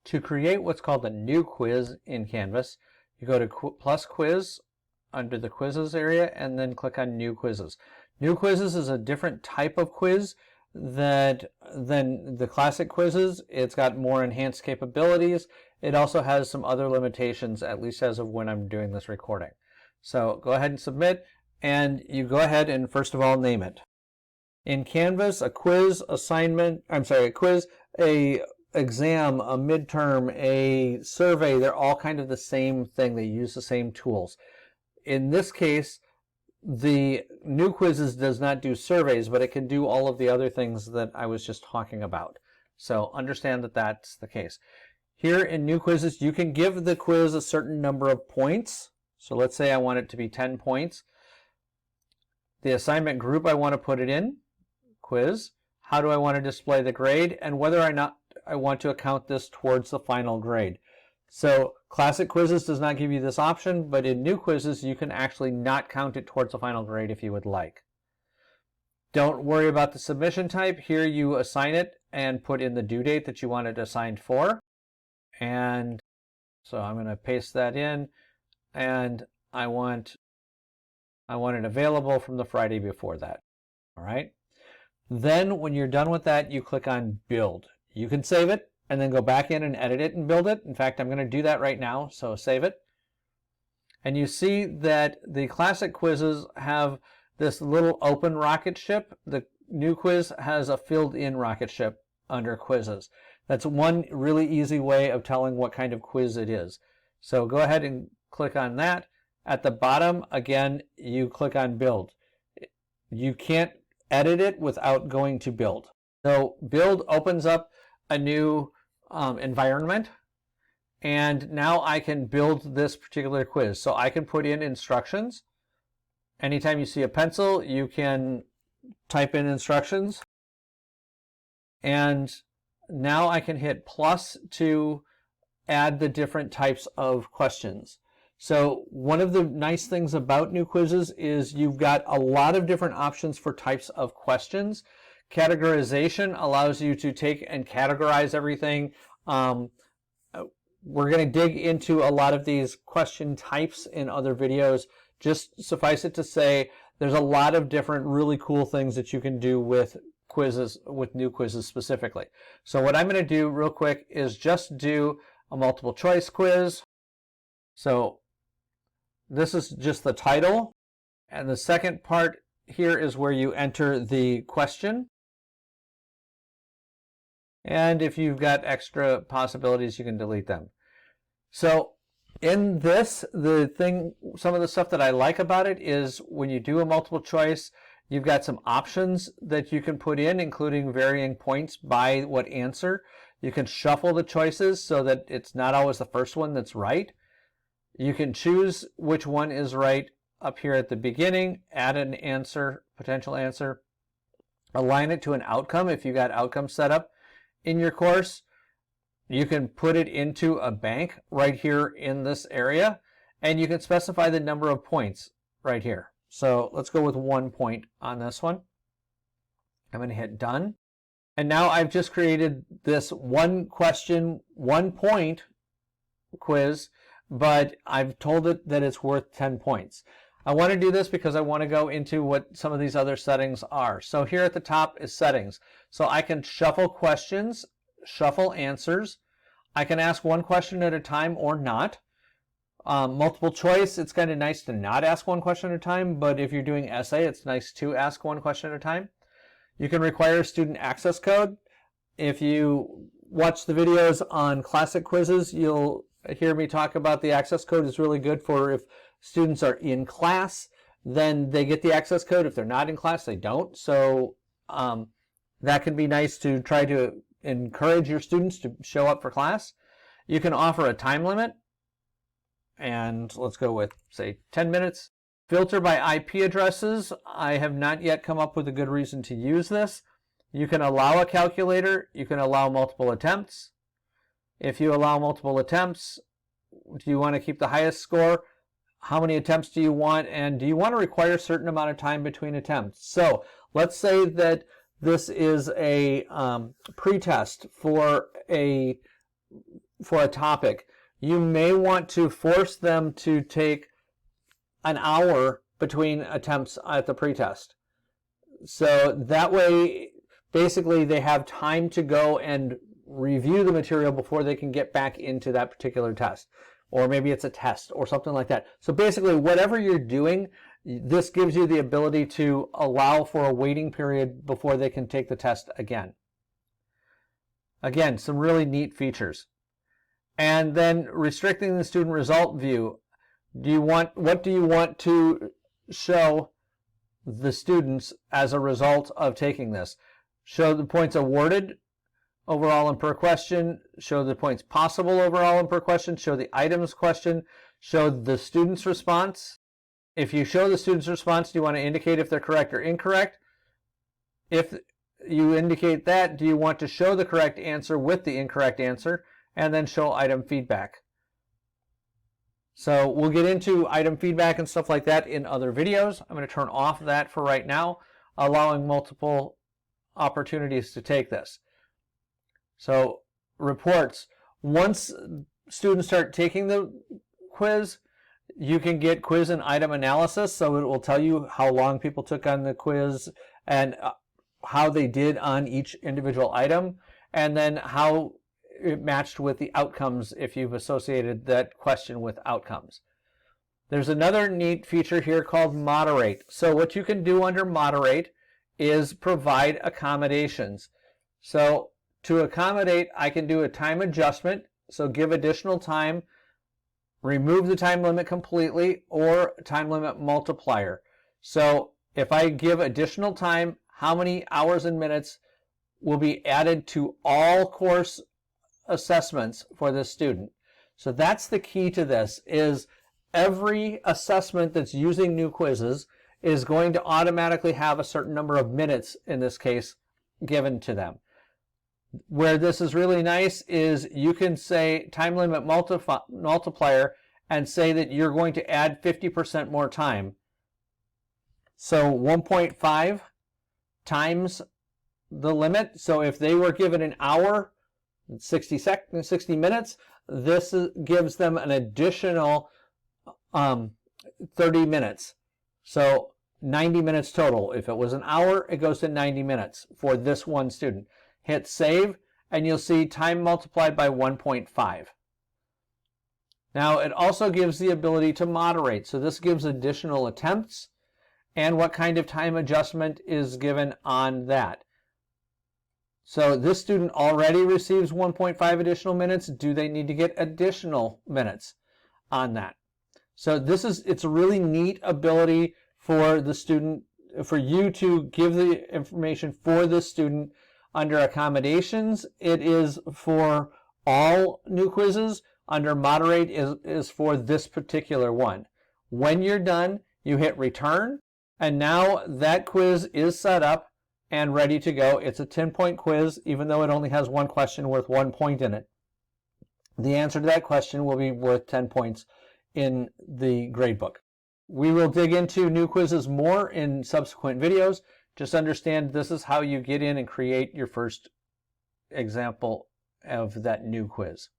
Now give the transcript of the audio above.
To create what's called a new quiz in Canvas, you go to plus quiz under the quizzes area and then click on new quizzes. New quizzes is a different type of quiz than the classic quizzes. It's got more enhanced capabilities. It also has some other limitations, at least as of when I'm doing this recording. So go ahead and submit, and you go ahead and first of all name it. In Canvas, a quiz, a quiz, a exam, a midterm, a survey, they're all kind of the same thing. They use the same tools. In this case, the new quizzes does not do surveys, but it can do all of the other things that I was just talking about. So understand that that's the case. Here in new quizzes, you can give the quiz a certain number of points. So let's say I want it to be 10 points. The assignment group I want to put it in, quiz. How do I want to display the grade, and whether or not I want to account this towards the final grade. So classic quizzes does not give you this option, but in new quizzes you can actually not count it towards the final grade if you would like. Don't worry about the submission type. Here you assign it and put in the due date that you want it assigned for. And so I'm going to paste that in, and I want it available from the Friday before that. All right. Then when you're done with that, you click on build. You can save it and then go back in and edit it and build it. In fact, I'm going to do that right now, so save it. And you see that the classic quizzes have this little open rocket ship. The new quiz has a filled-in rocket ship under quizzes. That's one really easy way of telling what kind of quiz it is. So go ahead and click on that. At the bottom, again, you click on build. You can't edit it without going to build. So build opens up a new environment, and now I can build this particular quiz. So I can put in instructions. Anytime you see a pencil, you can type in instructions, and now I can hit plus to add the different types of questions. So one of the nice things about new quizzes is you've got a lot of different options for types of questions. Categorization allows you to take and categorize everything. We're going to dig into a lot of these question types in other videos. Just suffice it to say, there's a lot of different really cool things that you can do with quizzes, with new quizzes specifically. So what I'm going to do real quick is just do a multiple choice quiz. So this is just the title, and the second part here is where you enter the question. And if you've got extra possibilities, you can delete them. So in this, some of the stuff that I like about it is when you do a multiple choice, you've got some options that you can put in, including varying points by what answer. You can shuffle the choices so that it's not always the first one that's right. You can choose which one is right up here at the beginning, add an answer, potential answer, align it to an outcome if you've got outcomes set up in your course. You can put it into a bank right here in this area, and you can specify the number of points right here. So let's go with 1 point on this one. I'm going to hit done. And now I've just created this one question, 1 point quiz, but I've told it that it's worth 10 points. I want to do this because I want to go into what some of these other settings are. So here at the top is settings. So I can shuffle questions, shuffle answers. I can ask one question at a time or not. Multiple choice, it's kind of nice to not ask one question at a time, but if you're doing essay, it's nice to ask one question at a time. You can require student access code. If you watch the videos on classic quizzes, you'll hear me talk about the access code is really good for if students are in class, then they get the access code. If they're not in class, they don't. So that can be nice to try to encourage your students to show up for class. You can offer a time limit, and let's go with, say, 10 minutes. Filter by IP addresses. I have not yet come up with a good reason to use this. You can allow a calculator. You can allow multiple attempts. If you allow multiple attempts, do you want to keep the highest score? How many attempts do you want? And do you want to require a certain amount of time between attempts? So let's say that this is a pretest for a for a topic, you may want to force them to take an hour between attempts at the pretest. So that way, basically, they have time to go and review the material before they can get back into that particular test. Or maybe it's a test or something like that. So basically, whatever you're doing, this gives you the ability to allow for a waiting period before they can take the test again. Again, some really neat features. And then restricting the student result view. What do you want to show the students as a result of taking this? Show the points awarded overall and per question, show the points possible overall and per question, show the items question, show the student's response. If you show the student's response, do you want to indicate if they're correct or incorrect? If you indicate that, do you want to show the correct answer with the incorrect answer, and then show item feedback? So we'll get into item feedback and stuff like that in other videos. I'm going to turn off that for right now, allowing multiple opportunities to take this. So reports. Once students start taking the quiz, you can get quiz and item analysis. So it will tell you how long people took on the quiz and how they did on each individual item, and then how it matched with the outcomes if you've associated that question with outcomes. There's another neat feature here called moderate. So what you can do under moderate is provide accommodations. So to accommodate, I can do a time adjustment, so give additional time, remove the time limit completely, or time limit multiplier. So if I give additional time, how many hours and minutes will be added to all course assessments for this student? So that's the key to this, is every assessment that's using new quizzes is going to automatically have a certain number of minutes, in this case, given to them. Where this is really nice is you can say time limit multiplier and say that you're going to add 50% more time. So 1.5 times the limit. So if they were given an hour, 60 minutes, this gives them an additional 30 minutes. So 90 minutes total. If it was an hour, it goes to 90 minutes for this one student. Hit save, and you'll see time multiplied by 1.5. Now, it also gives the ability to moderate. So this gives additional attempts and what kind of time adjustment is given on that. So this student already receives 1.5 additional minutes. Do they need to get additional minutes on that? So it's a really neat ability for the student, for you to give the information for the student. Under accommodations, it is for all new quizzes. Under moderate is for this particular one. When you're done, you hit return, and now that quiz is set up and ready to go. It's a 10-point quiz, even though it only has one question worth 1 point in it. The answer to that question will be worth 10 points in the gradebook. We will dig into new quizzes more in subsequent videos. Just understand this is how you get in and create your first example of that new quiz.